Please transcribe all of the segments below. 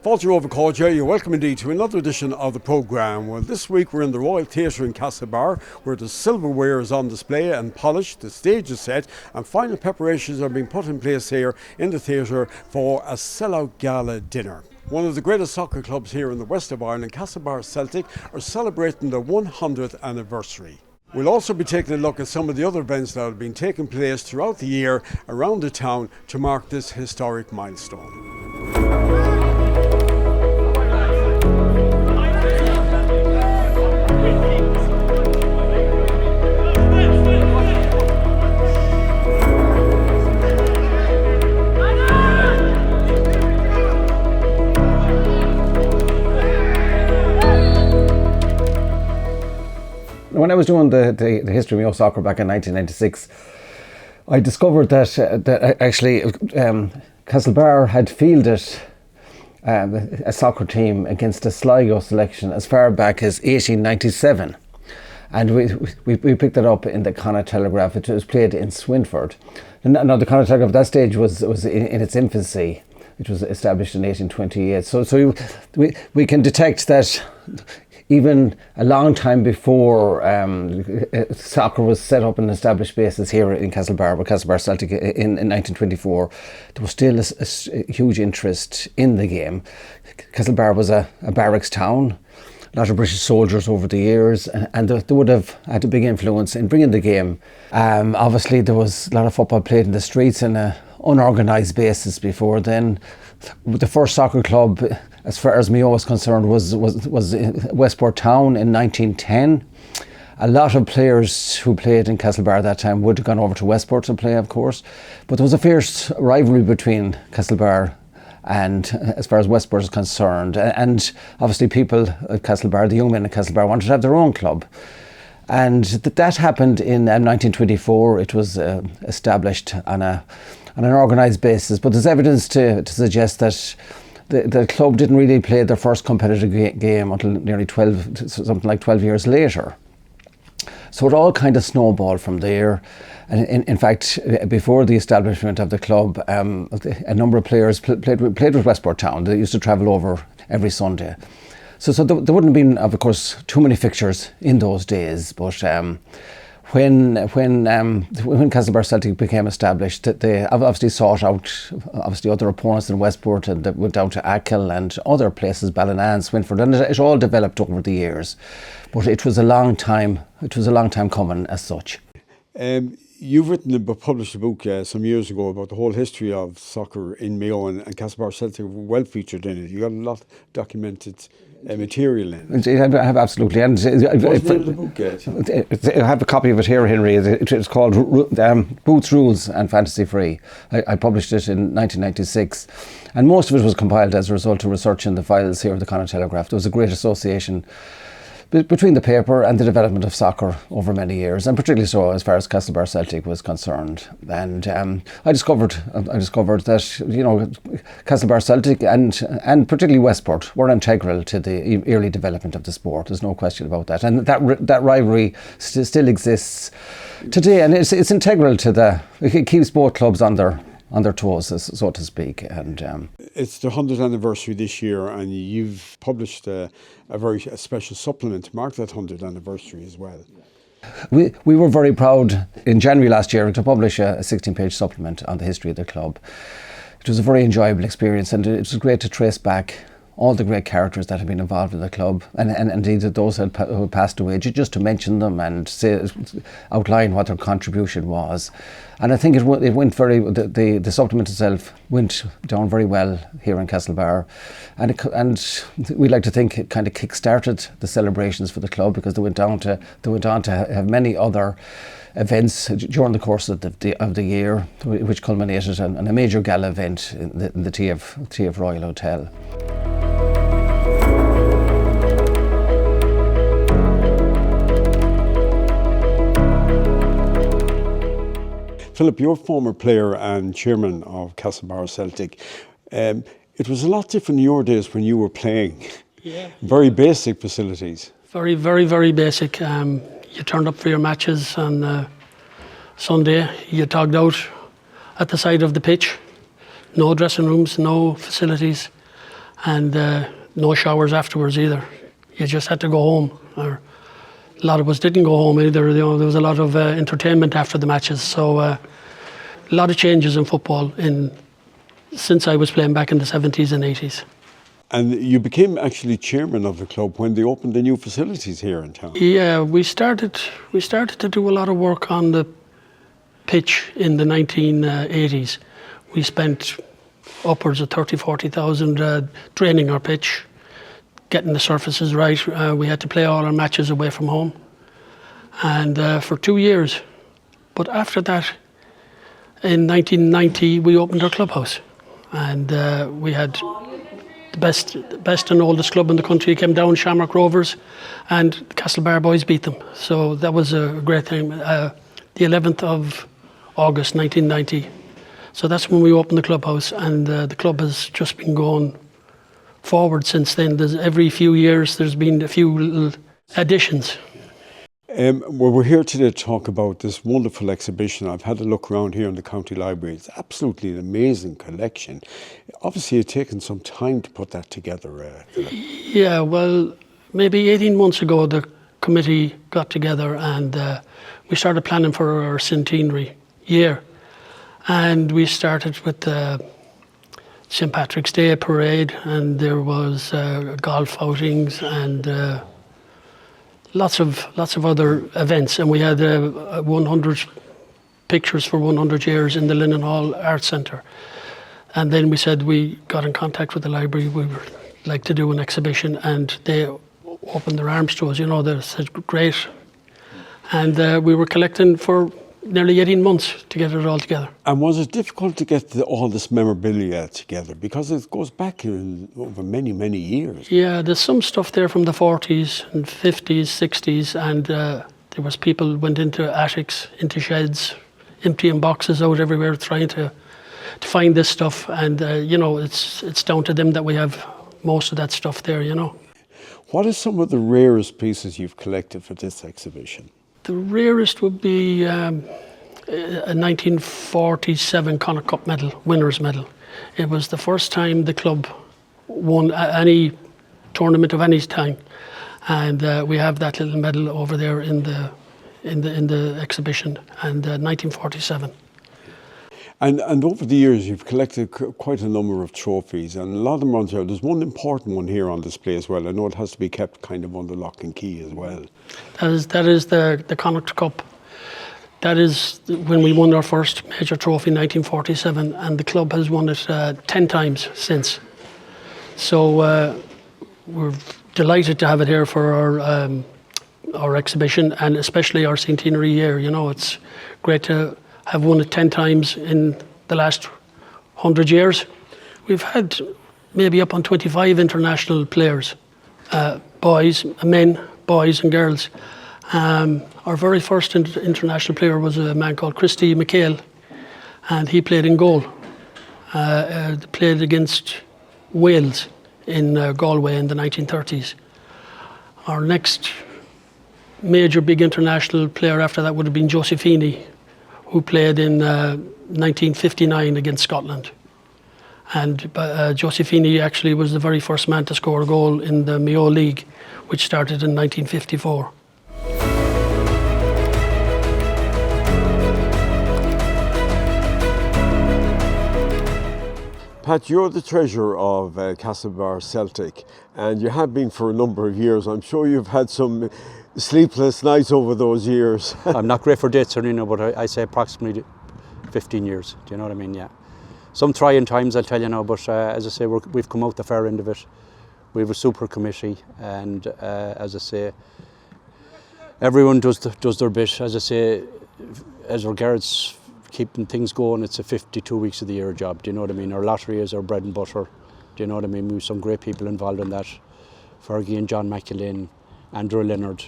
Fáilte over Cordia, you're welcome indeed to another edition of the programme. Well, this week we're in the Royal Theatre in Castlebar, where the silverware is on display and polished, the stage is set, and final preparations are being put in place here in the theatre for a sellout gala dinner. One of the greatest soccer clubs here in the west of Ireland, Castlebar Celtic, are celebrating their 100th anniversary. We'll also be taking a look at some of the other events that have been taking place throughout the year around the town to mark this historic milestone. When I was doing the history of Mayo soccer back in 1996, I discovered that actually Castlebar had fielded a soccer team against a Sligo selection as far back as 1897. And we picked it up in the Connacht Telegraph. It was played in Swinford. Now the Connacht Telegraph at that stage was in its infancy. It was established in 1828. So we can detect that even a long time before soccer was set up on an established basis here in Castlebar, with Castlebar Celtic in 1924, there was still a huge interest in the game. Castlebar was a barracks town, a lot of British soldiers over the years, and they would have had a big influence in bringing the game. Obviously there was a lot of football played in the streets on an unorganised basis before then. The first soccer club, as far as Mayo was concerned, was Westport Town in 1910. A lot of players who played in Castlebar at that time would have gone over to Westport to play, of course. But there was a fierce rivalry between Castlebar and, as far as Westport is concerned, and obviously people at Castlebar, the young men at Castlebar, wanted to have their own club. And that happened in 1924. It was established on an organised basis, but there's evidence to suggest that the club didn't really play their first competitive game until nearly 12 years later. So it all kind of snowballed from there. And in fact, before the establishment of the club, a number of players played with Westport Town. They used to travel over every Sunday. So there wouldn't have been, of course, too many fixtures in those days, but when Castlebar Celtic became established, they obviously sought out other opponents in Westport, and they went down to Achill and other places, Ballina, Swinford, and it all developed over the years. But it was a long time coming as such. You've published a book some years ago about the whole history of soccer in Mayo, and Castlebar Celtic were well featured in it. You got a lot of documented material in it. I have absolutely. And what's the name of the book? I have a copy of it here, Henry. It's called Boots, Rules and Fantasy Free. I published it in 1996, and most of it was compiled as a result of research in the files here at the Connacht Telegraph. There was a great association between the paper and the development of soccer over many years, and particularly so as far as Castlebar Celtic was concerned. And I discovered that Castlebar Celtic and particularly Westport were integral to the early development of the sport. There's no question about that, and that rivalry still exists today, and it's integral to it keeps both clubs on their toes, so to speak. And it's the 100th anniversary this year, and you've published a very special supplement to mark that 100th anniversary as well. We were very proud in January last year to publish a 16-page supplement on the history of the club. It was a very enjoyable experience, and it was great to trace back all the great characters that have been involved in the club, and indeed those who had passed away, just to mention them and outline what their contribution was. And I think it went the supplement itself went down very well here in Castlebar, and we like to think it kind of kick-started the celebrations for the club, because they went on to have many other events during the course of the year, which culminated in a major gala event in the TF Royal Hotel. Philip, you're former player and chairman of Castlebar Celtic. It was a lot different in your days when you were playing. Yeah. Very basic facilities. Very, very, very basic. You turned up for your matches on Sunday. You togged out at the side of the pitch. No dressing rooms, no facilities. and no showers afterwards either. You just had to go home, or a lot of us didn't go home either. There was a lot of entertainment after the matches, so a lot of changes in football since I was playing back in the 70s and 80s. And you became actually chairman of the club when they opened the new facilities here in town. Yeah, we started to do a lot of work on the pitch in the 1980s. We spent upwards of 40,000 draining our pitch, getting the surfaces right. We had to play all our matches away from home, and for 2 years. But after that, in 1990, we opened our clubhouse, and we had the best and oldest club in the country came down, Shamrock Rovers, and the Castlebar boys beat them. So that was a great thing. The 11th of August 1990. So that's when we opened the clubhouse, and the club has just been going forward since then. Every few years there's been a few little additions. Well, we're here today to talk about this wonderful exhibition. I've had a look around here in the County Library. It's absolutely an amazing collection. Obviously, it's taken some time to put that together. Yeah, well, maybe 18 months ago, the committee got together and we started planning for our Centenary year. And we started with the St. Patrick's Day parade, and there was golf outings and lots of other events, and we had 100 pictures for 100 years in the Linen Hall Arts Centre. And then we said we got in contact with the library. We would like to do an exhibition, and they opened their arms to us. They said great, and we were collecting for nearly 18 months to get it all together. And was it difficult to get all this memorabilia together? Because it goes back over many, many years. Yeah, there's some stuff there from the 40s and 50s, 60s, and there was people went into attics, into sheds, emptying boxes out everywhere trying to find this stuff. And, it's down to them that we have most of that stuff there, What are some of the rarest pieces you've collected for this exhibition? The rarest would be a 1947 Connacht Cup medal, winner's medal. It was the first time the club won any tournament of any time, and we have that little medal over there in the exhibition, and 1947. And over the years, you've collected quite a number of trophies, and a lot of them are on there. There's one important one here on display as well. I know it has to be kept kind of under lock and key as well. That is the Connacht Cup. That is when we won our first major trophy in 1947, and the club has won it 10 times since. So we're delighted to have it here for our exhibition, and especially our centenary year. It's great to have won it 10 times in the last 100 years. We've had maybe up on 25 international players, men, boys and girls. Our very first international player was a man called Christy McHale, and he played in goal. Played against Wales in Galway in the 1930s. Our next major big international player after that would have been Josephini, who played in 1959 against Scotland. And Josephini actually was the very first man to score a goal in the Mayo League, which started in 1954. Pat, you're the treasurer of Castlebar Celtic, and you have been for a number of years. I'm sure you've had some sleepless nights over those years. I'm not great for dates, but I say approximately 15 years. Do you know what I mean? Yeah. Some trying times, I'll tell you now, but as I say, we've come out the fair end of it. We have a super committee, and as I say, everyone does their bit. As I say, as regards keeping things going, it's a 52 weeks of the year job. Do you know what I mean? Our lottery is our bread and butter. Do you know what I mean? We have some great people involved in that. Fergie and John McAlin, Andrew Leonard,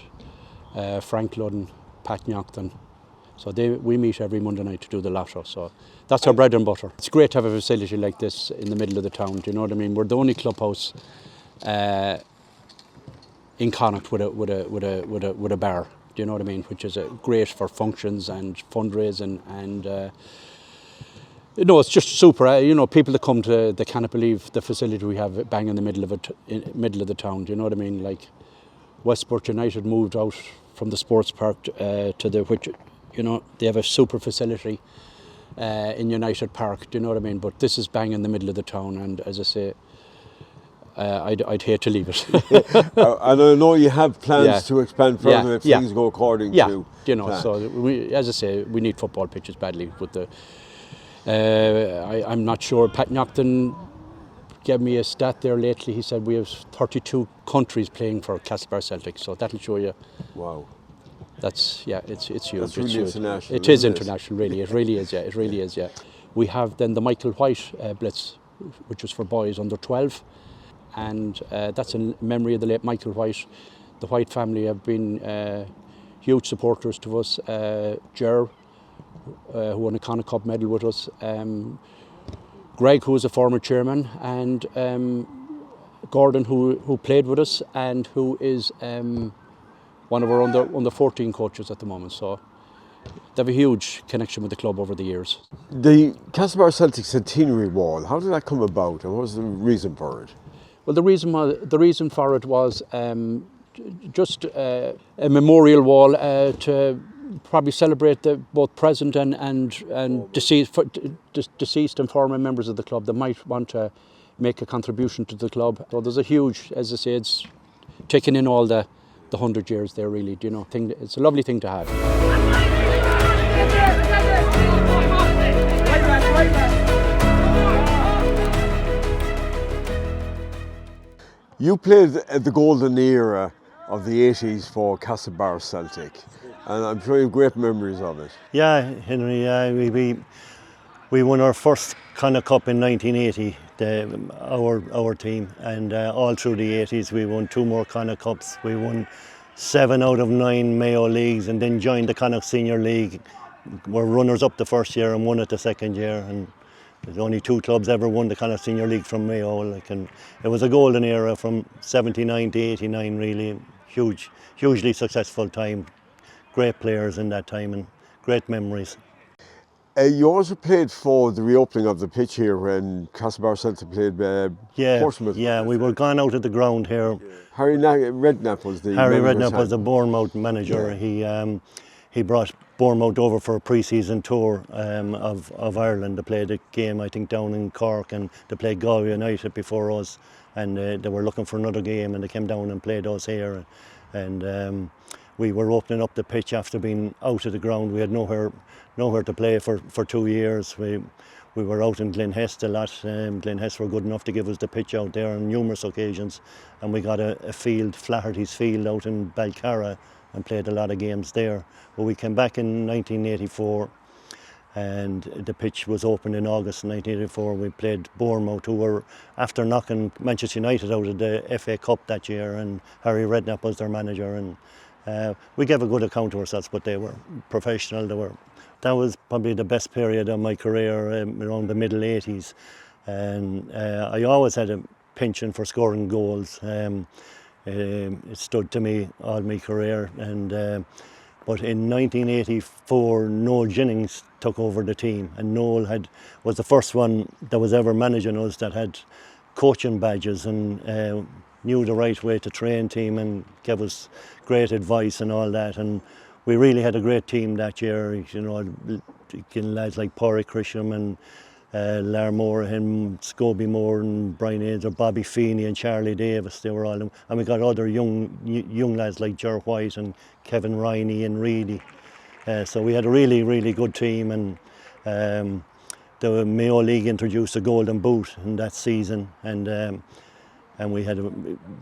Frank Ludden, Pat Nyochton. So we meet every Monday night to do the lotto. So that's our bread and butter. It's great to have a facility like this in the middle of the town. Do you know what I mean? We're the only clubhouse in Connacht with a bar. Do you know what I mean? Which is great for functions and fundraising, and No, it's just super. You know, people that come to, they cannot believe the facility we have bang in the middle of it, in middle of the town. Do you know what I mean? Like Westport United moved out from the sports park to the, which, you know, they have a super facility in United Park. Do you know what I mean? But this is bang in the middle of the town, and as I say, I'd hate to leave it. And I know you have plans Yeah. to expand further Yeah. if things go according to you know, plan. so we, as I say, we need football pitches badly. With the, I'm not sure. Pat Nocton gave me a stat there lately. He said we have 32 countries playing for Castlebar Celtic, so that'll show you. Wow. That's it's huge. That's really it's huge. international, It is isn't it? international, really. It really is. Yeah, it really is. Yeah. We have then the Michael White Blitz, which was for boys under 12, and that's in memory of the late Michael White. The White family have been huge supporters to us. Ger, who won a Connacht Cup medal with us. Greg, who is a former chairman, and Gordon, who played with us and who is one of our under 14 coaches at the moment. So they have a huge connection with the club over the years. The Castlebar Celtic Centenary wall, how did that come about and what was the reason for it? Well, the reason for it was just a memorial wall to probably celebrate the both present and deceased and former members of the club that might want to make a contribution to the club. So there's a huge, as I say, it's taking in all the 100 years there, really. You know, it's a lovely thing to have. You played at the golden era of the 80s for Castlebar Celtic, and I'm sure you have great memories of it. Yeah, Henry, we won our first Connacht Cup in 1980, our team, and all through the 80s we won 2 more Connacht Cups. We won 7 out of 9 Mayo leagues and then joined the Connacht Senior League. We're runners up the first year and won it the second year, and there's only 2 clubs ever won the Connacht Senior League from Mayo. And it was a golden era from 79 to 89, really. Hugely successful time. Great players in that time and great memories. You also played for the reopening of the pitch here when Castlebar Celtic played Portsmouth. Yeah, we were gone out of the ground here. Harry Redknapp was the Harry manager Redknapp was the Bournemouth manager. Yeah. He brought Bournemouth over for a pre-season tour of Ireland. They played a game, I think, down in Cork, and they played Galway United before us, and they were looking for another game, and they came down and played us here. And we were opening up the pitch after being out of the ground. We had nowhere to play for 2 years. We were out in Glenhest a lot. Glenhest were good enough to give us the pitch out there on numerous occasions, and we got a field, Flaherty's Field, out in Balcarra, and played a lot of games there. But we came back in 1984, and the pitch was opened in August 1984. We played Bournemouth, who were after knocking Manchester United out of the FA Cup that year, and Harry Redknapp was their manager. And we gave a good account of ourselves, but they were professional. That was probably the best period of my career, around the middle 80s. And I always had a penchant for scoring goals. It stood to me all my career. But in 1984, Noel Jennings took over the team, and Noel was the first one that was ever managing us that had coaching badges and knew the right way to train team and gave us great advice and all that. And we really had a great team that year. You know, lads like Pádraig Christian and Lar Morahan, Scobie Moore and Brian Aids, or Bobby Feeney and Charlie Davis. They were all, and we got other young lads like Ger White and Kevin Riney and Reedy. So we had a really, really good team, and the Mayo League introduced a golden boot in that season, and we had a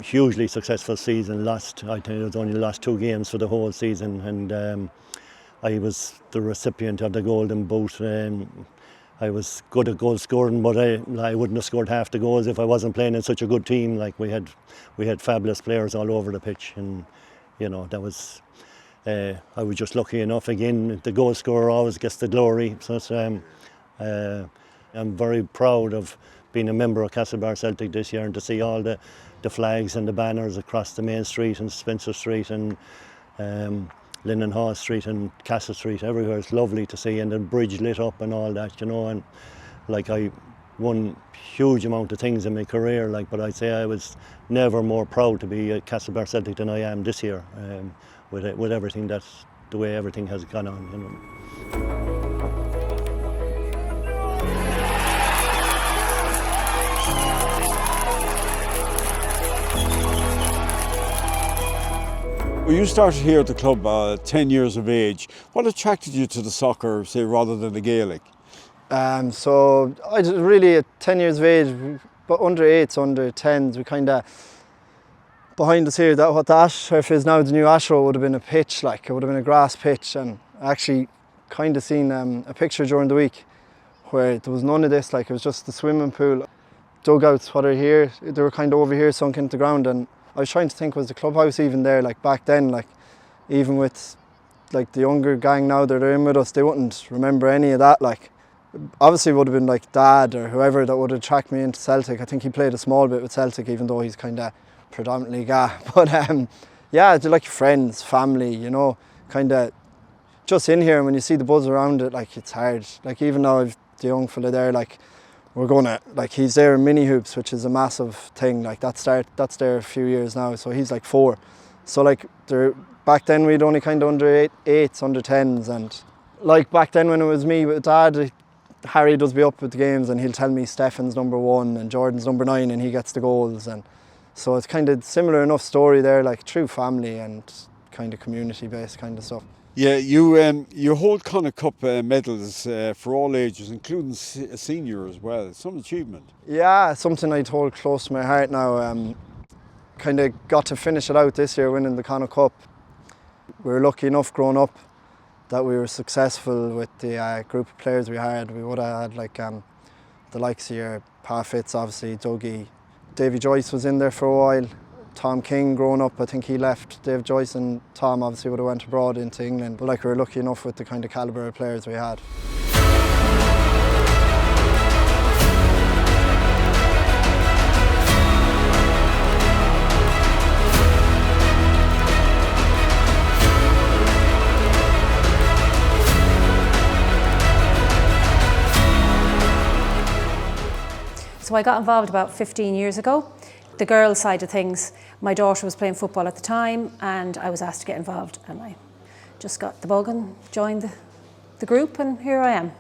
hugely successful season. I think it was only lost 2 games for the whole season, and I was the recipient of the golden boot. I was good at goal scoring, but I wouldn't have scored half the goals if I wasn't playing in such a good team. Like we had fabulous players all over the pitch, and you know, that was I was just lucky enough. Again, the goal scorer always gets the glory. So I'm very proud of being a member of Castlebar Celtic this year, and to see all the flags and the banners across the main street and Spencer Street and Linden Hall Street and Castle Street, everywhere. It's lovely to see, and the bridge lit up and all that, you know. And Like, I won huge amount of things in my career, like, but I'd say I was never more proud to be at Castlebar Celtic than I am this year, with everything the way everything has gone on, you know. Well, you started here at the club at 10 years of age. What attracted you to the soccer, say, rather than the Gaelic? So I just really at 10 years of age, but under 8s, under 10s, we kind of, behind us here, that what the Ash turf is now, the new Ash Road, would have been a pitch, like it would have been a grass pitch, and I actually kind of seen a picture during the week where there was none of this, like it was just the swimming pool. Dugouts, what are here, they were kind of over here sunk into the ground, and I was trying to think, was the clubhouse even there, like back then, like even with like the younger gang now that are in with us, they wouldn't remember any of that. Like obviously it would have been like Dad or whoever that would have tracked me into Celtic. I think he played a small bit with Celtic, even though he's kind of predominantly Ga. But yeah, they're like friends, family, you know, kind of just in here, and when you see the buzz around it, like it's hard. Like even now I've the young fella there, like we're gonna, like he's there in mini hoops, which is a massive thing. Like that's there a few years now, so he's like 4. So like back then we'd only kind of under 8s, under 10s, and like back then when it was me with Dad, Harry does be up with the games and he'll tell me Stefan's number 1 and Jordan's number 9 and he gets the goals, and so it's kind of similar enough story there, like true family and kind of community based kind of stuff. Yeah, you hold Connacht Cup medals for all ages, including senior as well. It's some achievement. Yeah, something I'd hold close to my heart now. Kind of got to finish it out this year, winning the Connacht Cup. We were lucky enough growing up that we were successful with the group of players we had. We would have had like the likes of your Pa Fitz, obviously, Dougie. Davy Joyce was in there for a while. Tom King growing up, I think he left. Dave Joyce and Tom obviously would have went abroad into England. But like we were lucky enough with the kind of calibre of players we had. So I got involved about 15 years ago. The girls' side of things, my daughter was playing football at the time and I was asked to get involved, and I just got the bug and joined the group, and here I am.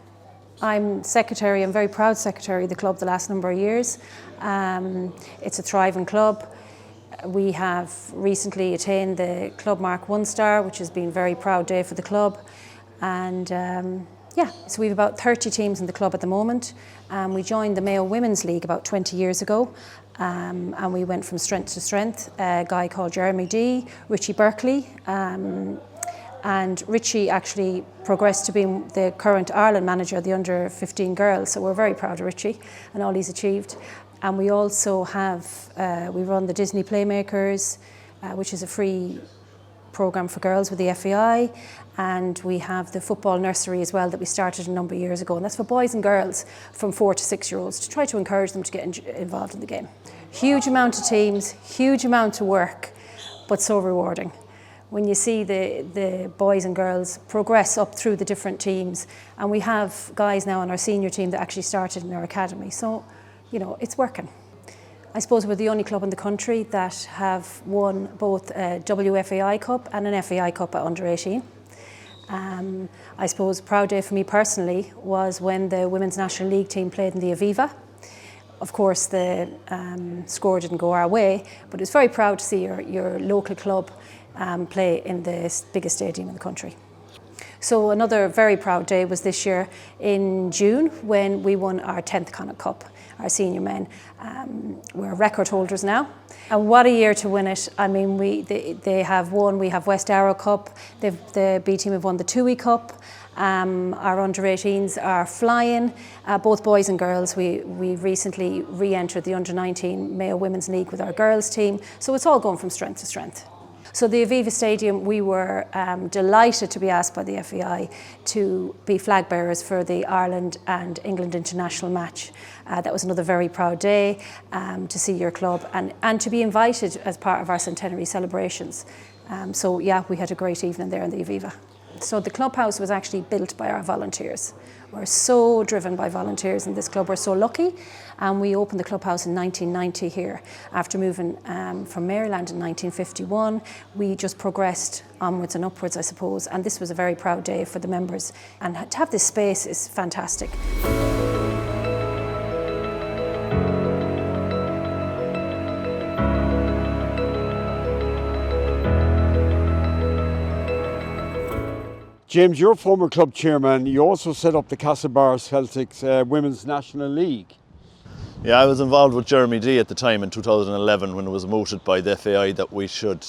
I'm secretary, I'm very proud secretary of the club the last number of years. It's a thriving club. We have recently attained the Club Mark 1 star, which has been a very proud day for the club. And yeah, so we have about 30 teams in the club at the moment. We joined the Mayo Women's League about 20 years ago. And we went from strength to strength. A guy called Jeremy D, Richie Berkeley, and Richie actually progressed to being the current Ireland manager of the under 15 girls. So we're very proud of Richie and all he's achieved. And we also have, we run the Disney Playmakers, which is a free programme for girls with the FAI, and we have the football nursery as well that we started a number of years ago, and that's for boys and girls from 4 to 6 year olds to try to encourage them to get involved in the game. Huge amount of teams, huge amount of work, but so rewarding. When you see the boys and girls progress up through the different teams, and we have guys now on our senior team that actually started in our academy, so you know it's working. I suppose we're the only club in the country that have won both a WFAI Cup and an FAI Cup at under 18. I suppose a proud day for me personally was when the Women's National League team played in the Aviva. Of course the score didn't go our way, but it was very proud to see your local club play in the biggest stadium in the country. So another very proud day was this year in June when we won our 10th Connacht Cup, our senior men. We're record holders now. And what a year to win it. I mean, they have won, we have West Arrow Cup, the B team have won the Tui Cup. Our under 18s are flying, both boys and girls. We recently re-entered the under 19 Mayo Women's League with our girls team. So it's all going from strength to strength. So the Aviva Stadium, we were delighted to be asked by the FAI to be flag bearers for the Ireland and England international match. That was another very proud day to see your club and to be invited as part of our Centenary celebrations. So yeah, we had a great evening there in the Aviva. So the clubhouse was actually built by our volunteers. We're so driven by volunteers in this club. We're so lucky. And we opened the clubhouse in 1990 here. After moving from Maryland in 1951, we just progressed onwards and upwards, I suppose. And this was a very proud day for the members. And to have this space is fantastic. James, you're a former club chairman. You also set up the Castlebar Celtic Women's National League. Yeah, I was involved with Jeremy D at the time in 2011 when it was mooted by the FAI that we should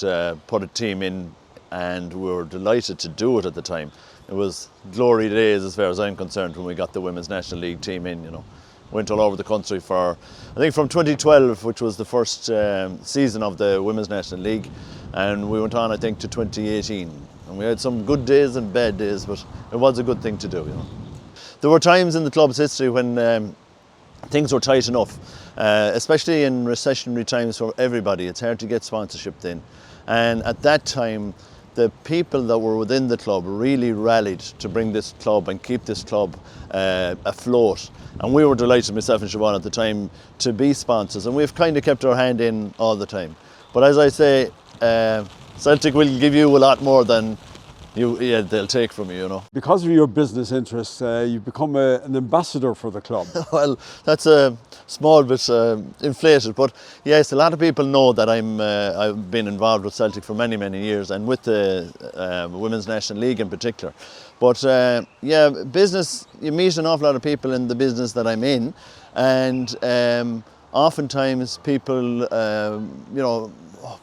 put a team in, and we were delighted to do it at the time. It was glory days as far as I'm concerned when we got the Women's National League team in, you know. Went all over the country for, I think from 2012, which was the first season of the Women's National League, and we went on, I think, to 2018. And we had some good days and bad days, but it was a good thing to do, you know. There were times in the club's history when things were tight enough, especially in recessionary times for everybody. It's hard to get sponsorship then. And at that time, the people that were within the club really rallied to bring this club and keep this club afloat. And we were delighted, myself and Siobhan at the time, to be sponsors. And we've kind of kept our hand in all the time. But as I say, Celtic will give you a lot more than they'll take from you, you know. Because of your business interests, you've become an ambassador for the club. Well, that's a small bit inflated, but yes, a lot of people know that I've been involved with Celtic for many, many years, and with the Women's National League in particular. But yeah, business, you meet an awful lot of people in the business that I'm in, and oftentimes people, you know,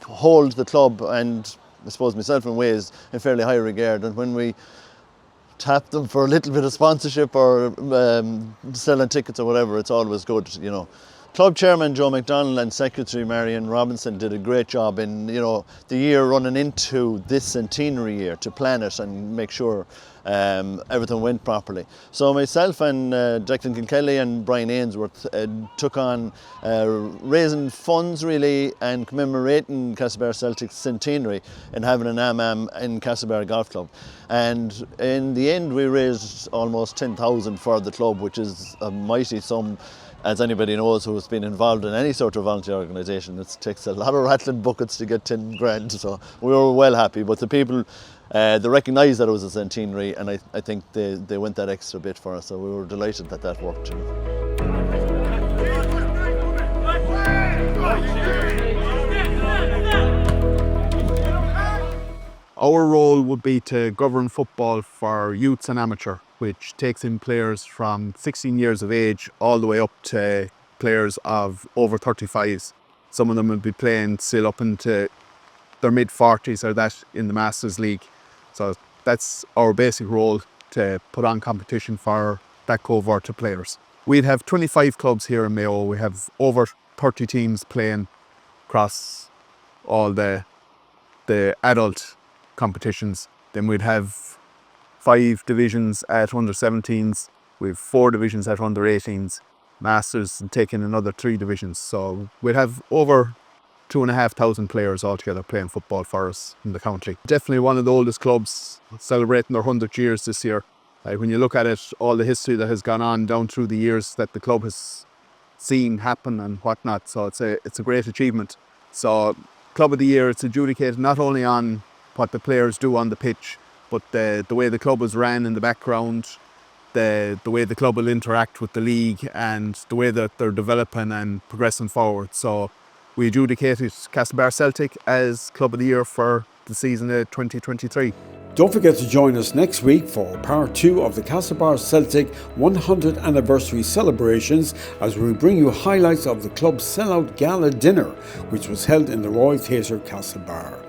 hold the club and I suppose myself in ways in fairly high regard, and when we tap them for a little bit of sponsorship or selling tickets or whatever, it's always good, you know. Club chairman Joe McDonnell and secretary Marion Robinson did a great job in, you know, the year running into this centenary year to plan it and make sure everything went properly. So myself and Declan Kilkelly and Brian Ainsworth took on raising funds really and commemorating Castlebar Celtic's centenary and having an AMAM in Castlebar Golf Club. And in the end we raised almost 10,000 for the club, which is a mighty sum. As anybody knows who's been involved in any sort of volunteer organisation, it takes a lot of rattling buckets to get 10 grand, so we were well happy. But the people, they recognised that it was a centenary, and I think they went that extra bit for us, so we were delighted that that worked. You know. Our role would be to govern football for youths and amateur, which takes in players from 16 years of age all the way up to players of over 35s. Some of them will be playing still up into their mid-40s or that in the Masters League. So that's our basic role, to put on competition for that cohort of players. We'd have 25 clubs here in Mayo. We have over 30 teams playing across all the adult competitions. Then we'd have 5 divisions at under 17s, we've 4 divisions at under 18s, Masters and taking another 3 divisions. So we'd have over 2,500 players altogether playing football for us in the county. Definitely one of the oldest clubs, celebrating their 100 years this year. When you look at it, all the history that has gone on down through the years that the club has seen happen and whatnot, so it's a great achievement. So Club of the Year, it's adjudicated not only on what the players do on the pitch, but the way the club is ran in the background, the way the club will interact with the league, and the way that they're developing and progressing forward. So we adjudicated Castlebar Celtic as Club of the Year for the season of 2023. Don't forget to join us next week for part 2 of the Castlebar Celtic 100th anniversary celebrations, as we bring you highlights of the club's sellout gala dinner, which was held in the Royal Theatre, Castlebar.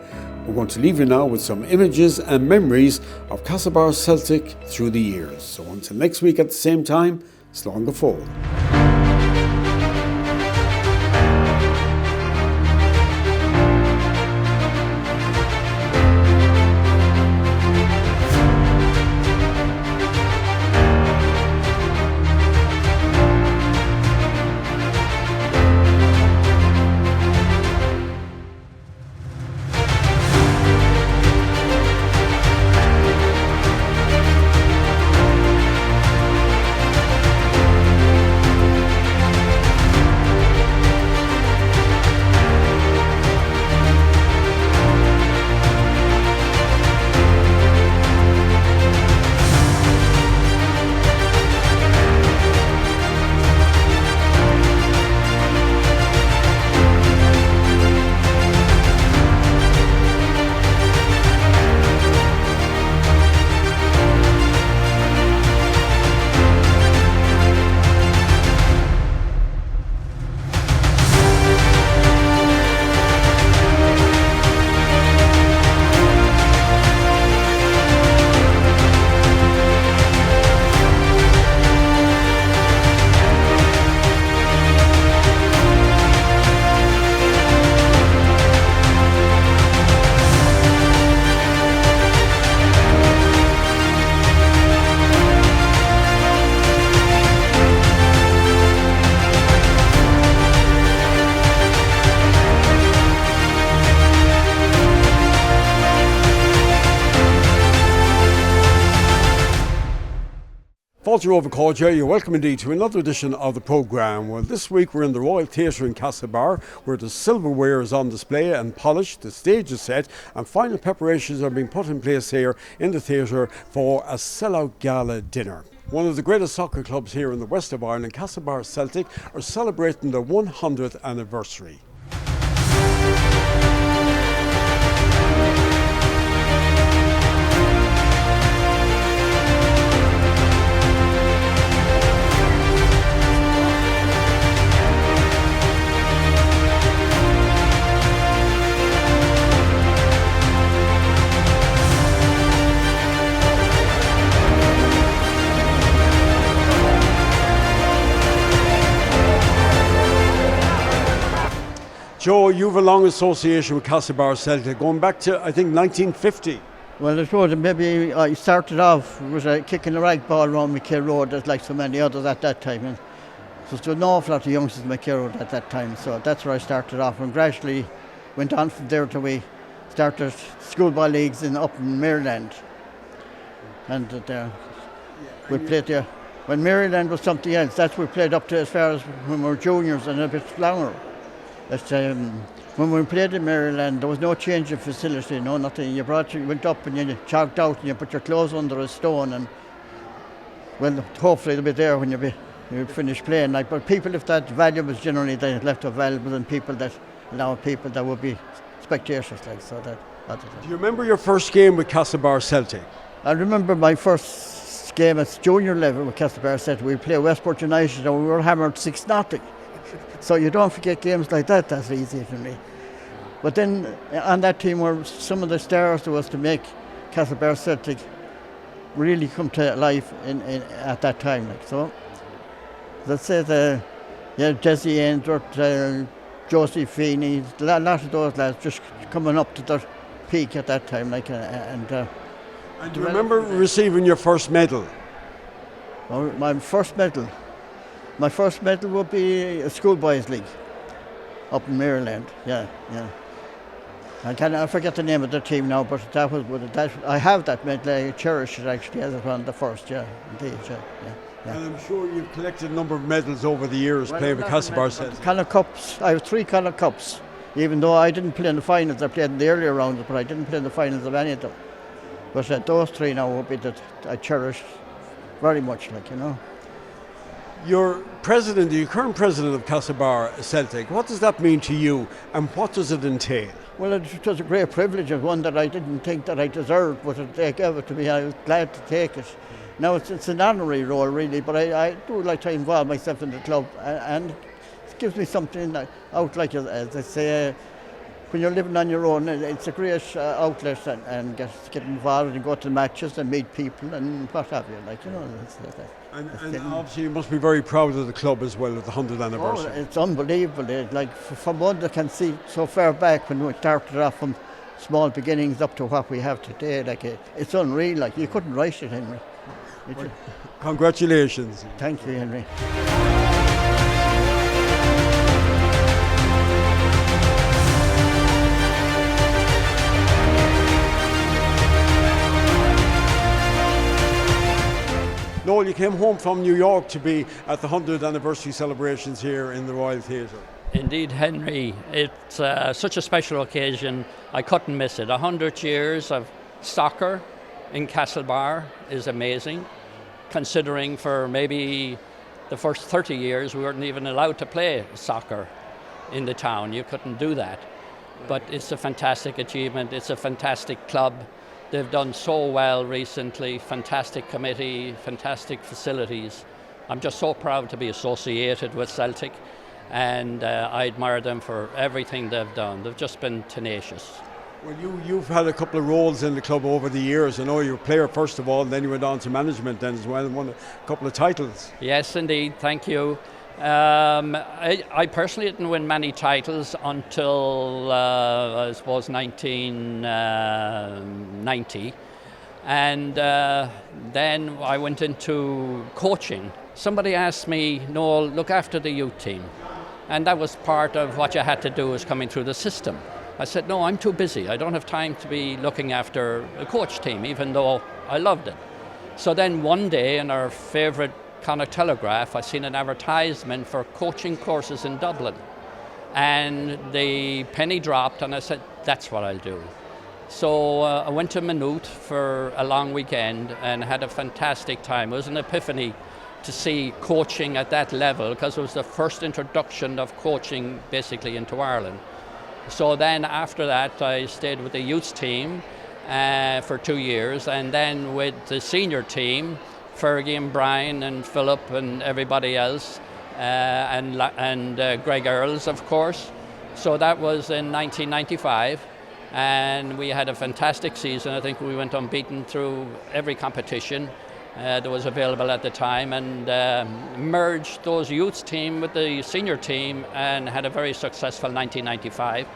We're going to leave you now with some images and memories of Castlebar Celtic through the years. So until next week at the same time, slán go fóill. Walter Overcourt, you're welcome indeed to another edition of the programme. Well, this week we're in the Royal Theatre in Castlebar, where the silverware is on display and polished, the stage is set, and final preparations are being put in place here in the theatre for a sell-out gala dinner. One of the greatest soccer clubs here in the west of Ireland, Castlebar Celtic, are celebrating their 100th anniversary. Joe, you have a long association with Castlebar Celtic, going back to, I think, 1950. Well, I suppose maybe I started off with kicking a rag ball around McKay Road, as like so many others at that time. And so there was an awful lot of youngsters in McKay Road at that time, so that's where I started off, and gradually went on from there till we started schoolboy leagues up in Maryland. And we played there. When Maryland was something else, that's where we played up to as far as when we were juniors and a bit longer. When we played in Maryland, there was no change of facility, no nothing. You went up and you chalked out and you put your clothes under a stone, and well, hopefully they'll be there when you finish playing. But people, if that valuable, generally they left available, and people that would be spectators so that. Do you remember your first game with Castlebar Celtic? I remember my first game at junior level with Castlebar Celtic. We played Westport United and we were hammered 6-0. So you don't forget games like that. That's easy for me. But then on that team were some of the stars there was to make Castlebar Celtic really come to life at that time. So let's say Jesse Ainsworth, Josie Feeney, a lot of those lads just coming up to their peak at that time. And do you remember receiving your first medal? My first medal would be a schoolboys league up in Maryland. Yeah. I forget the name of the team now, but I have that medal. I cherish it actually as one of the first. Yeah, indeed. Yeah. And I'm sure you've collected a number of medals over the years playing with Castlebar Celtic. Connacht Cups. I have 3 Connacht Cups. Even though I didn't play in the finals, I played in the earlier rounds, but I didn't play in the finals of any of them. But those 3 now would be that I cherish very much, You're current president of Castlebar Celtic. What does that mean to you, and what does it entail? Well, it was a great privilege, and one that I didn't think that I deserved, but they gave it to me. I was glad to take it. Now it's an honorary role, really, but I do like to involve myself in the club, and it gives me something out, as I say. When you're living on your own, it's a great outlet, and get involved and go to matches and meet people and what have you, And obviously you must be very proud of the club as well at the 100th anniversary. Oh, it's unbelievable. From one that can see so far back when we started off from small beginnings up to what we have today, it's unreal. You couldn't write it, Henry. Congratulations. Thank you, Henry. Noel, you came home from New York to be at the 100th anniversary celebrations here in the Royal Theatre. Indeed, Henry. It's such a special occasion. I couldn't miss it. 100 years of soccer in Castlebar is amazing, considering for maybe the first 30 years we weren't even allowed to play soccer in the town. You couldn't do that. But it's a fantastic achievement. It's a fantastic club. They've done so well recently, fantastic committee, fantastic facilities. I'm just so proud to be associated with Celtic, and I admire them for everything they've done. They've just been tenacious. Well, you've had a couple of roles in the club over the years. I know you were a player first of all, and then you went on to management then as well, and won a couple of titles. Yes, indeed, thank you. I personally didn't win many titles until I suppose 1990, and then I went into coaching. Somebody asked me, Noel, look after the youth team, and that was part of what you had to do as coming through the system. I said, no, I'm too busy. I don't have time to be looking after a coach team, even though I loved it. So then one day in our favourite Connacht Telegraph, I seen an advertisement for coaching courses in Dublin. And the penny dropped and I said, that's what I'll do. So I went to Maynooth for a long weekend and had a fantastic time. It was an epiphany to see coaching at that level, because it was the first introduction of coaching basically into Ireland. So then after that I stayed with the youth team for 2 years, and then with the senior team, Fergie and Brian and Philip and everybody else, and Greg Earls, of course. So that was in 1995, and we had a fantastic season. I think we went unbeaten through every competition that was available at the time, and merged those youth team with the senior team and had a very successful 1995.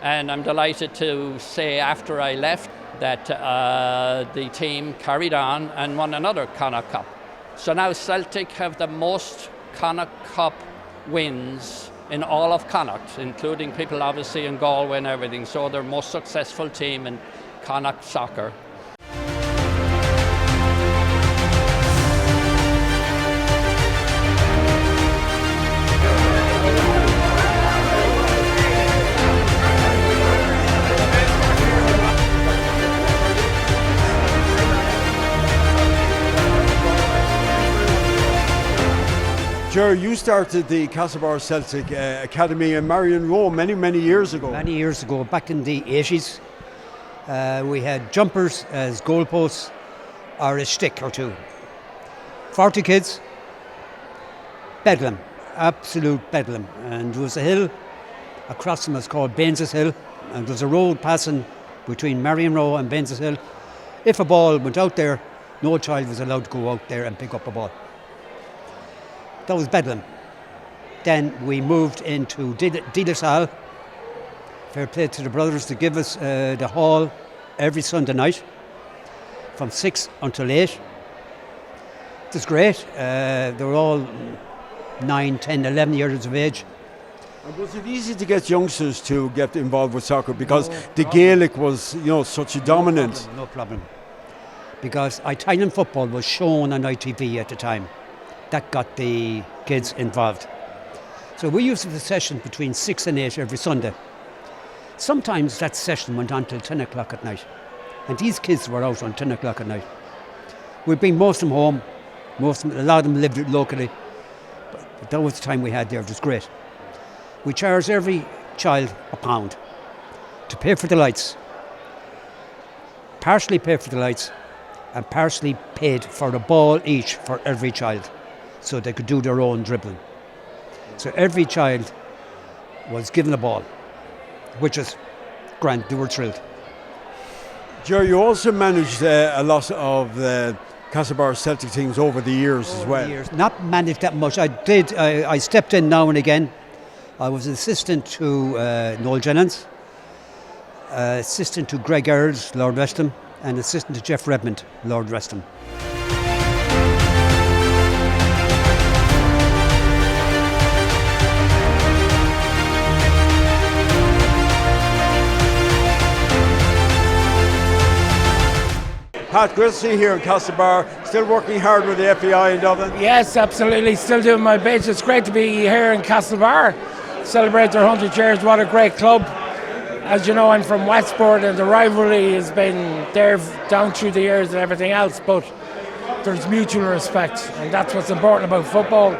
And I'm delighted to say after I left that the team carried on and won another Connacht Cup. So now Celtic have the most Connacht Cup wins in all of Connacht, including people obviously in Galway and everything. So they're most successful team in Connacht soccer. Jerry, you started the Castlebar Celtic Academy in Marion Row many years ago. Many years ago, back in the 80s, we had jumpers as goalposts or a stick or two. 40 kids, bedlam, absolute bedlam. And there was a hill across them, it's called Baines's Hill, and there was a road passing between Marion Row and Baines's Hill. If a ball went out there, no child was allowed to go out there and pick up a ball. That was bedlam. Then we moved into Dealer's Hall. Fair play to the brothers to give us the hall every Sunday night from 6 until 8. It was great. They were all 9, 10, 11 years of age. And was it easy to get youngsters to get involved with soccer, because the Gaelic was, such a dominant? No problem. Because Italian football was shown on ITV at the time. That got the kids involved. So we used the session between 6 and 8 every Sunday. Sometimes that session went on till 10 o'clock at night. And these kids were out on 10 o'clock at night. We'd bring most of them home. A lot of them lived locally. But that was the time we had there. It was great. We charged every child £1 to pay for the lights. Partially paid for the lights and partially paid for a ball each for every child, so they could do their own dribbling. So every child was given a ball, which is grand. They were thrilled. Jerry, you also managed a lot of the Castlebar Celtic teams over the years as well. Not managed that much. I stepped in now and again. I was assistant to Noel Jennings, assistant to Greg Earls, Lord rest him, and assistant to Jeff Redmond, Lord rest him. Pat, great to see you here in Castlebar. Still working hard with the FAI in Dublin? Yes, absolutely. Still doing my bit. It's great to be here in Castlebar. Celebrate their 100 years. What a great club. As you know, I'm from Westport, and the rivalry has been there down through the years and everything else, but there's mutual respect, and that's what's important about football.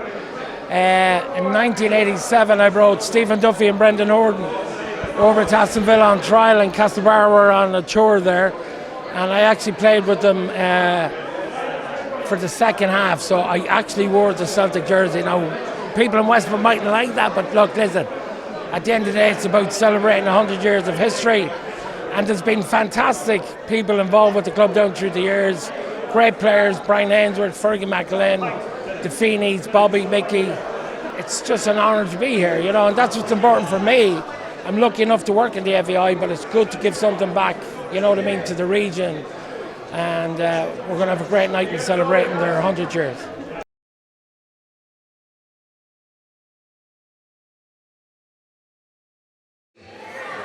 In 1987, I brought Stephen Duffy and Brendan Orden over to Astonville on trial, and Castlebar were on a tour there. And I actually played with them for the second half, so I actually wore the Celtic jersey. Now, people in Westport mightn't like that, but look, listen, at the end of the day, it's about celebrating 100 years of history, and there's been fantastic people involved with the club down through the years. Great players, Brian Ainsworth, Fergie McAlin, the Feeneys, Bobby, Mickey. It's just an honour to be here, and that's what's important for me. I'm lucky enough to work in the FAI, but it's good to give something back, to the region. And we're going to have a great night in celebrating their 100 years.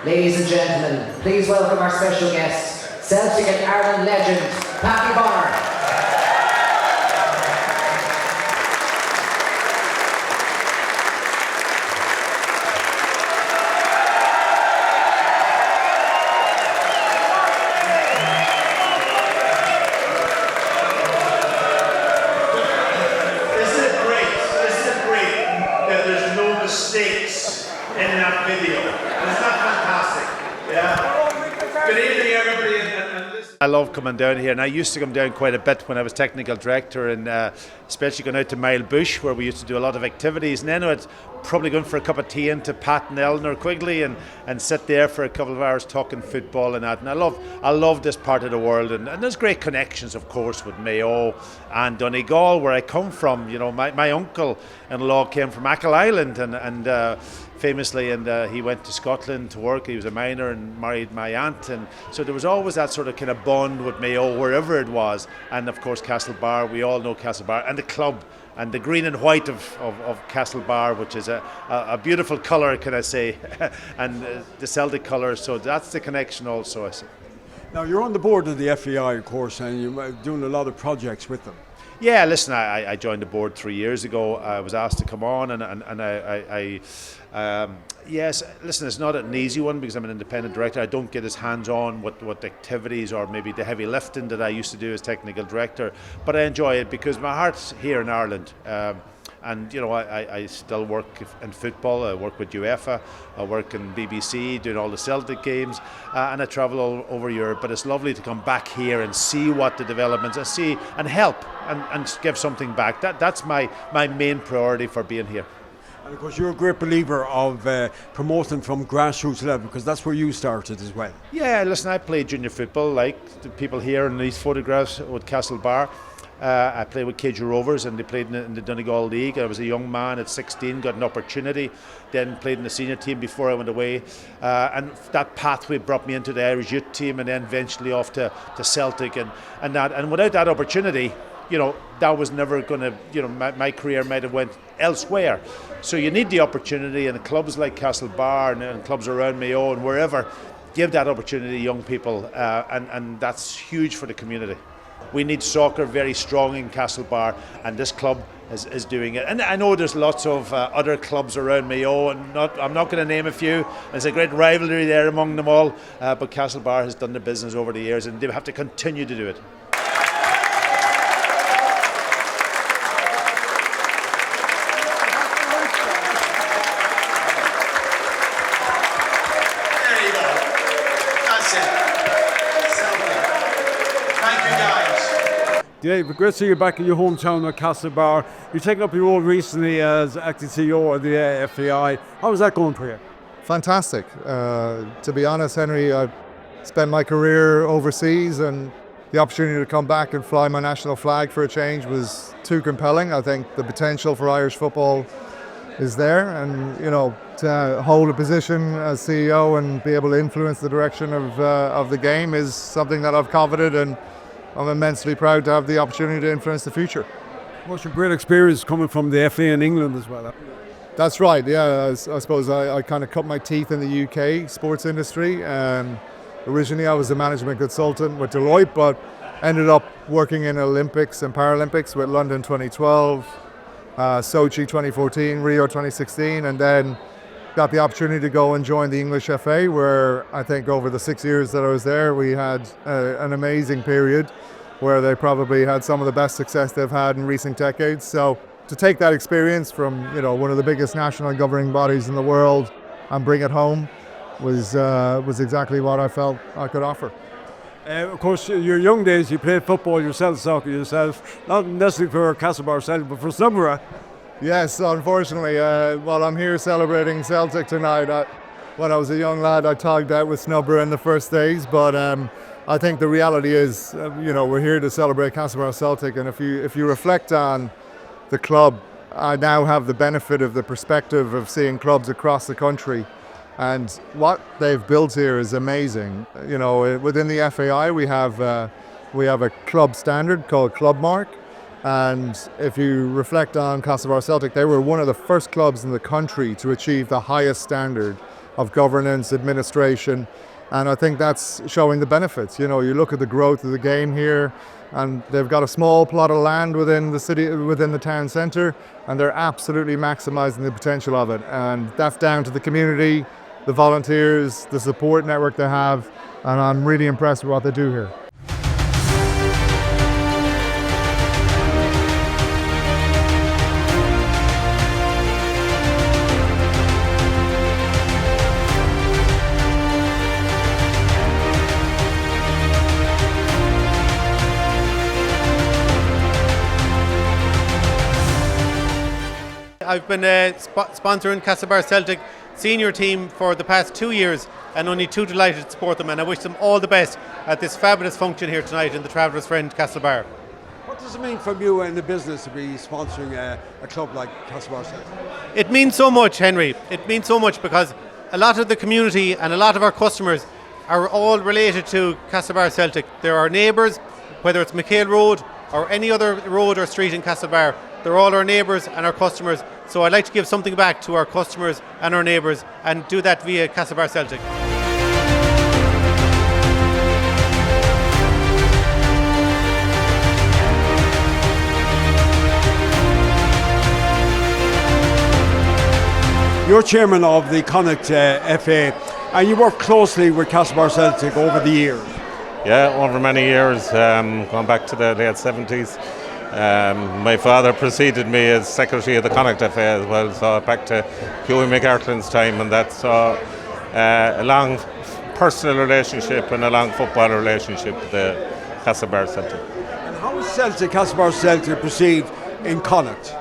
Ladies and gentlemen, please welcome our special guest, Celtic and Ireland legend, Paddy Bonner. I love coming down here, and I used to come down quite a bit when I was technical director, and especially going out to Mile Bush where we used to do a lot of activities, and then I'd probably go in for a cup of tea into Pat and Eleanor Quigley and sit there for a couple of hours talking football and that. And I love this part of the world, and there's great connections, of course, with Mayo and Donegal, where I come from. You know, my uncle-in-law came from Achill Island, and famously, and he went to Scotland to work. He was a miner and married my aunt, and so there was always that sort of kind of bond with Mayo wherever it was. And of course Castlebar, we all know Castlebar, and the club and the green and white of Castlebar, which is a beautiful colour, can I say, and the Celtic colour, so that's the connection also, I see. Now you're on the board of the FAI, of course, and you're doing a lot of projects with them. Yeah, listen, I joined the board 3 years ago. I was asked to come on, and yes, listen, it's not an easy one because I'm an independent director. I don't get as hands-on with what activities or maybe the heavy lifting that I used to do as technical director, but I enjoy it because my heart's here in Ireland. And you know, I still work in football. I work with UEFA. I work in BBC doing all the Celtic games, and I travel all over Europe. But it's lovely to come back here and see what the developments I see and help and give something back. That's my main priority for being here. And of course, you're a great believer of promoting from grassroots level because that's where you started as well. Yeah, listen, I played junior football like the people here in these photographs with Castlebar. I played with Cage Rovers, and they played in the Donegal League. I was a young man at 16, got an opportunity, then played in the senior team before I went away. And that pathway brought me into the Irish youth team, and then eventually off to Celtic. And without that opportunity, you know, that was never going to, you know, my career might have went elsewhere. So you need the opportunity, and clubs like Castlebar and clubs around Mayo and wherever give that opportunity to young people, and that's huge for the community. We need soccer very strong in Castlebar, and this club is doing it. And I know there's lots of other clubs around Mayo, and I'm not going to name a few. There's a great rivalry there among them all, but Castlebar has done the business over the years, and they have to continue to do it. Dave, great to see you back in your hometown of Castlebar. You've taken up your role recently as acting CEO of the FAI. How is that going for you? Fantastic. To be honest, Henry, I spent my career overseas, and the opportunity to come back and fly my national flag for a change was too compelling. I think the potential for Irish football is there, and you know, to hold a position as CEO and be able to influence the direction of the game is something that I've coveted, and I'm immensely proud to have the opportunity to influence the future. What's your great experience coming from the FA in England as well? That's right, yeah. I suppose I kind of cut my teeth in the UK sports industry. Originally I was a management consultant with Deloitte, but ended up working in Olympics and Paralympics with London 2012, Sochi 2014, Rio 2016, and then got the opportunity to go and join the English FA, where I think over the 6 years that I was there, we had an amazing period where they probably had some of the best success they've had in recent decades. So to take that experience from, you know, one of the biggest national governing bodies in the world and bring it home was exactly what I felt I could offer. Of course, your young days, you played football yourself, soccer yourself, not necessarily for Castlebar Celtic, but for Civic. Yes, unfortunately. Well, I'm here celebrating Celtic tonight. When I was a young lad, I togged out with Snubber in the first days, but I think the reality is, you know, we're here to celebrate Castlebar Celtic, and if you reflect on the club, I now have the benefit of the perspective of seeing clubs across the country, and what they've built here is amazing. You know, within the FAI, we have a club standard called Club Mark. And if you reflect on Castlebar Celtic, they were one of the first clubs in the country to achieve the highest standard of governance, administration, and I think that's showing the benefits. You know, you look at the growth of the game here, and they've got a small plot of land within the city, within the town centre, and they're absolutely maximising the potential of it. And that's down to the community, the volunteers, the support network they have, and I'm really impressed with what they do here. I've been sponsoring Castlebar Celtic senior team for the past 2 years, and only too delighted to support them, and I wish them all the best at this fabulous function here tonight in the Traveller's Friend Castlebar. What does it mean for you in the business to be sponsoring a club like Castlebar Celtic? It means so much, Henry. It means so much because a lot of the community and a lot of our customers are all related to Castlebar Celtic. They're our neighbours, whether it's McHale Road or any other road or street in Castlebar. They're all our neighbours and our customers. So I'd like to give something back to our customers and our neighbours and do that via Castlebar Celtic. You're chairman of the Connacht FA, and you work closely with Castlebar Celtic over the years. Yeah, over many years, going back to the late 70s. My father preceded me as secretary of the Connacht FA as well, so back to Hughie McArtlin's time, and that's a long personal relationship and a long football relationship with the Castlebar Celtic. And how is Castlebar Celtic perceived in Connacht?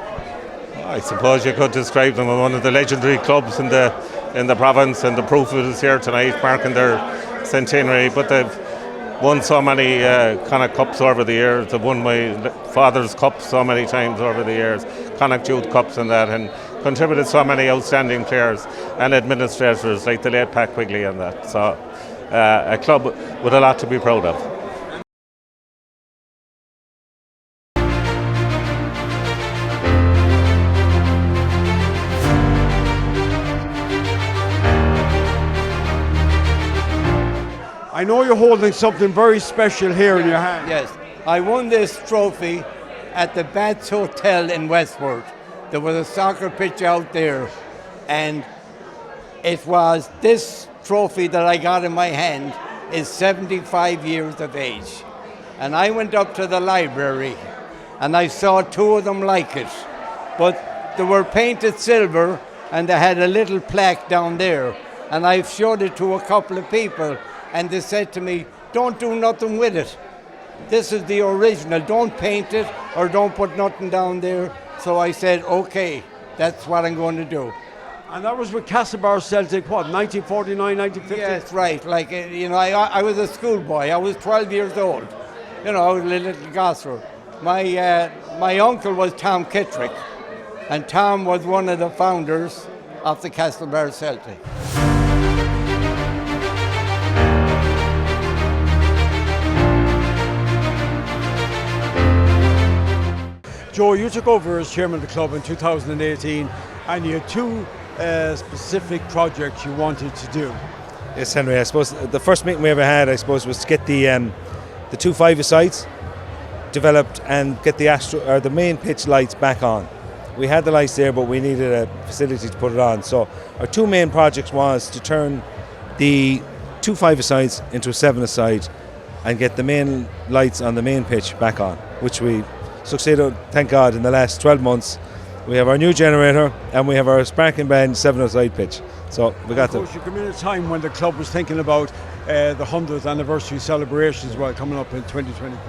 I suppose you could describe them as one of the legendary clubs in the province, and the proof of it is here tonight, marking their centenary. But they've won so many Connacht Cups over the years. They've won my father's cup so many times over the years, Connacht Youth Cups and that, and contributed so many outstanding players and administrators like the late Pat Quigley and that. So a club with a lot to be proud of. I know you're holding something very special here in your hand. Yes, I won this trophy at the Bats Hotel in Westport. There was a soccer pitch out there, and it was this trophy that I got in my hand is 75 years of age. And I went up to the library and I saw two of them like it, but they were painted silver and they had a little plaque down there, and I showed it to a couple of people. And they said to me, don't do nothing with it. This is the original. Don't paint it or don't put nothing down there. So I said, okay, that's what I'm going to do. And that was with Castlebar Celtic, what, 1949, 1950? Yes, right. Like, you know, I was a schoolboy. I was 12 years old. You know, I was a little gosser. My uncle was Tom Kittrick, and Tom was one of the founders of the Castlebar Celtic. Joe, you took over as chairman of the club in 2018, and you had two specific projects you wanted to do. Yes, Henry, I suppose the first meeting we ever had, I suppose, was to get the two five-a-sides developed and get the main pitch lights back on. We had the lights there, but we needed a facility to put it on. So our two main projects was to turn the two five-a-sides into a seven-a-side and get the main lights on the main pitch back on, which we succeeded, thank God, in the last 12 months. We have our new generator and we have our sparkling band 7-a-side pitch. So we got them. Of course, you come in at a time when the club was thinking about the 100th anniversary celebrations as well, coming up in 2024.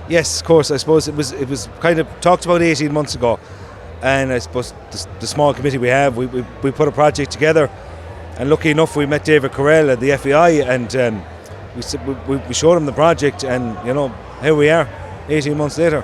Yes, of course. I suppose it was kind of talked about 18 months ago, and I suppose the small committee we have, we put a project together, and lucky enough we met David Carell at the FEI, and we showed him the project, and you know, here we are 18 months later.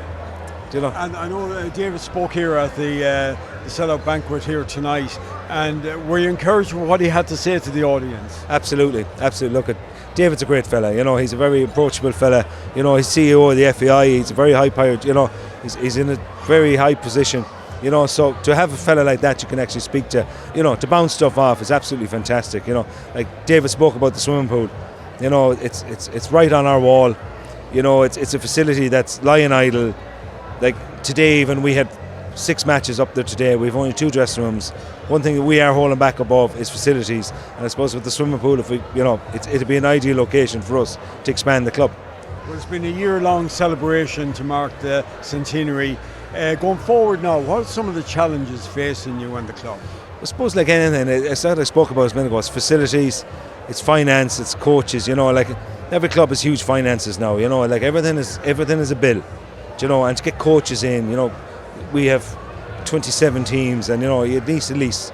You know. And I know David spoke here at the sellout banquet here tonight, and were you encouraged with what he had to say to the audience? Absolutely. Look, David's a great fella. You know, he's a very approachable fella. You know, he's CEO of the FEI. He's a very high-powered. You know, he's in a very high position. You know, so to have a fella like that you can actually speak to, you know, to bounce stuff off is absolutely fantastic. You know, like David spoke about the swimming pool. You know, it's right on our wall. You know, it's a facility that's lying idle. Like today, even we had 6 matches up there today. We've only 2 dressing rooms. One thing that we are holding back above is facilities, and I suppose with the swimming pool, if we, you know, it'd be an ideal location for us to expand the club. Well, it's been a year-long celebration to mark the centenary. Going forward now, what are some of the challenges facing you and the club? I suppose like anything, as I spoke about a minute ago, it's facilities, it's finance, it's coaches. You know, like every club has huge finances now. You know, like everything is a bill. You know, and to get coaches in, you know, we have 27 teams, and you need at least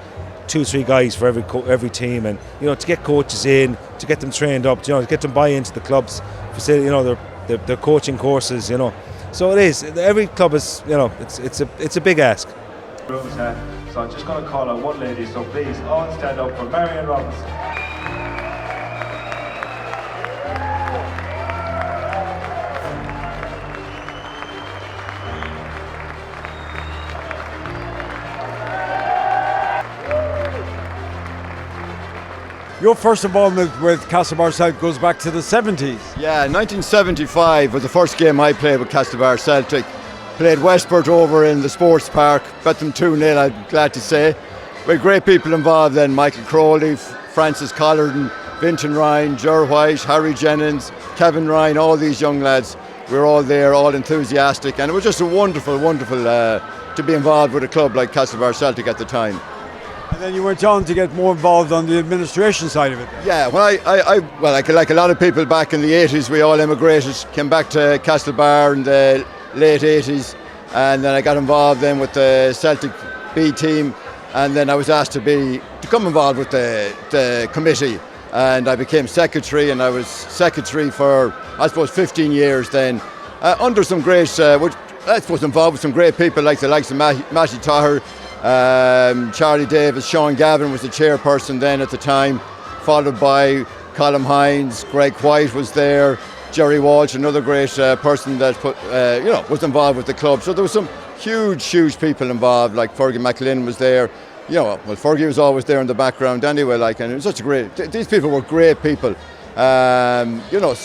2-3 guys for every team, and to get coaches in, to get them trained up, to get them buy into the club's facility, their coaching courses, So it is. Every club is, it's a big ask. So I'm just going to call on one lady, so please all stand up for Marion Robinson. Your first involvement with Castlebar Celtic goes back to the 70s. Yeah, 1975 was the first game I played with Castlebar Celtic. Played Westport over in the sports park, bet them 2-0, I'm glad to say. We had great people involved then, Michael Crowley, Francis Collarden, Vinton Ryan, Ger White, Harry Jennings, Kevin Ryan, all these young lads. We were all there, all enthusiastic, and it was just a wonderful to be involved with a club like Castlebar Celtic at the time. And then you went on to get more involved on the administration side of it. Yeah, well, like a lot of people back in the 80s, we all emigrated, came back to Castlebar in the late 80s, and then I got involved then with the Celtic B team, and then I was asked to become involved with the committee, and I became secretary, and I was secretary for, I suppose, 15 years then, under some great, I suppose involved with some great people like the likes of Matty Taher, Charlie Davis, Sean Gavin was the chairperson then at the time, followed by Colm Hines, Greg White was there, Jerry Walsh, another great person that was involved with the club. So there was some huge people involved, like Fergie McLean was there. Fergie was always there in the background anyway, and it was such a great. These people were great people, it's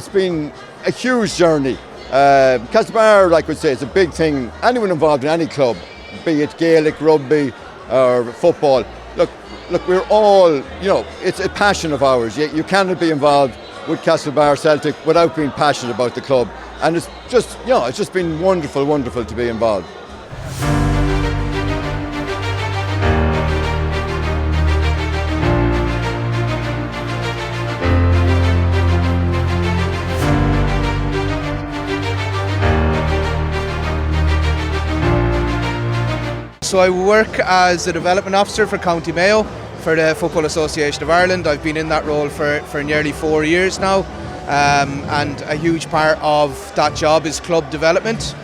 been a huge journey. Castlebar, like we say, it's a big thing. Anyone involved in any club, be it Gaelic, rugby, or football. Look, we're all, it's a passion of ours. You cannot be involved with Castlebar Celtic without being passionate about the club. And it's just been wonderful to be involved. So I work as a development officer for County Mayo for the Football Association of Ireland. I've been in that role for nearly 4 years now, and a huge part of that job is club development.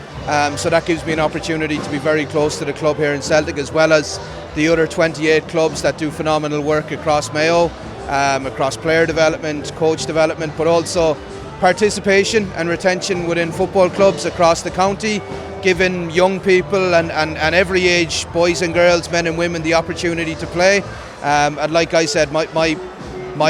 So that gives me an opportunity to be very close to the club here in Celtic, as well as the other 28 clubs that do phenomenal work across Mayo, across player development, coach development, but also participation and retention within football clubs across the county, giving young people and every age, boys and girls, men and women, the opportunity to play. And like I said, my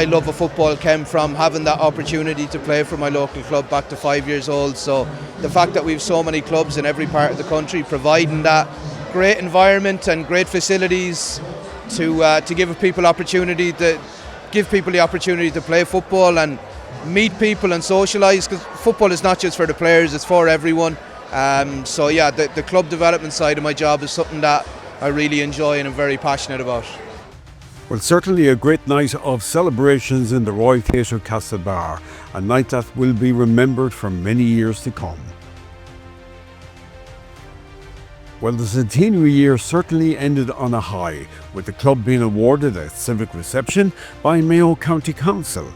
love of football came from having that opportunity to play for my local club back to 5 years old. So the fact that we have so many clubs in every part of the country providing that great environment and great facilities to give people the opportunity to play football and meet people and socialise, because football is not just for the players, it's for everyone. The club development side of my job is something that I really enjoy and I'm very passionate about. Well, certainly a great night of celebrations in the Royal Theatre Castlebar, a night that will be remembered for many years to come. Well, the centenary year certainly ended on a high, with the club being awarded a civic reception by Mayo County Council.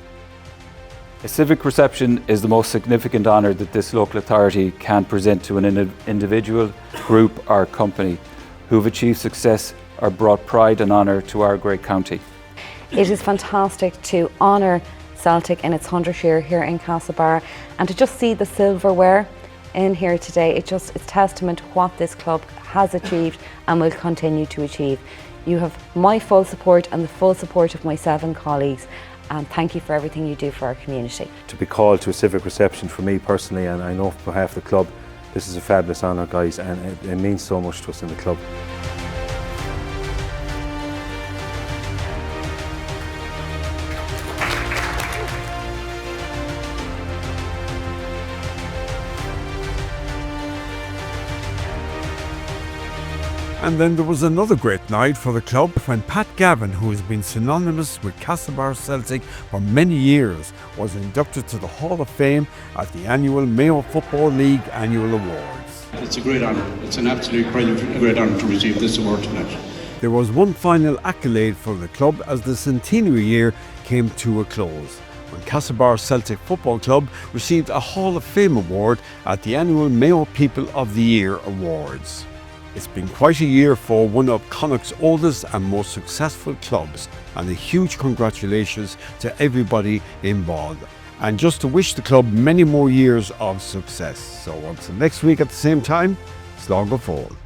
A civic reception is the most significant honour that this local authority can present to an individual, group or company who have achieved success or brought pride and honour to our great county. It is fantastic to honour Celtic in its 100th year here in Castlebar, and to just see the silverware in here today, it's testament to what this club has achieved and will continue to achieve. You have my full support and the full support of my 7 colleagues. And thank you for everything you do for our community. To be called to a civic reception for me personally, and I know on behalf of the club, this is a fabulous honour, guys, and it means so much to us in the club. And then there was another great night for the club when Pat Gavin, who has been synonymous with Castlebar Celtic for many years, was inducted to the Hall of Fame at the annual Mayo Football League Annual Awards. It's a great honour. It's an absolute great honour to receive this award tonight. There was one final accolade for the club as the centenary year came to a close, when Castlebar Celtic Football Club received a Hall of Fame award at the annual Mayo People of the Year Awards. It's been quite a year for one of Connacht's oldest and most successful clubs, and a huge congratulations to everybody involved. And just to wish the club many more years of success. So until next week at the same time, slán go fóill.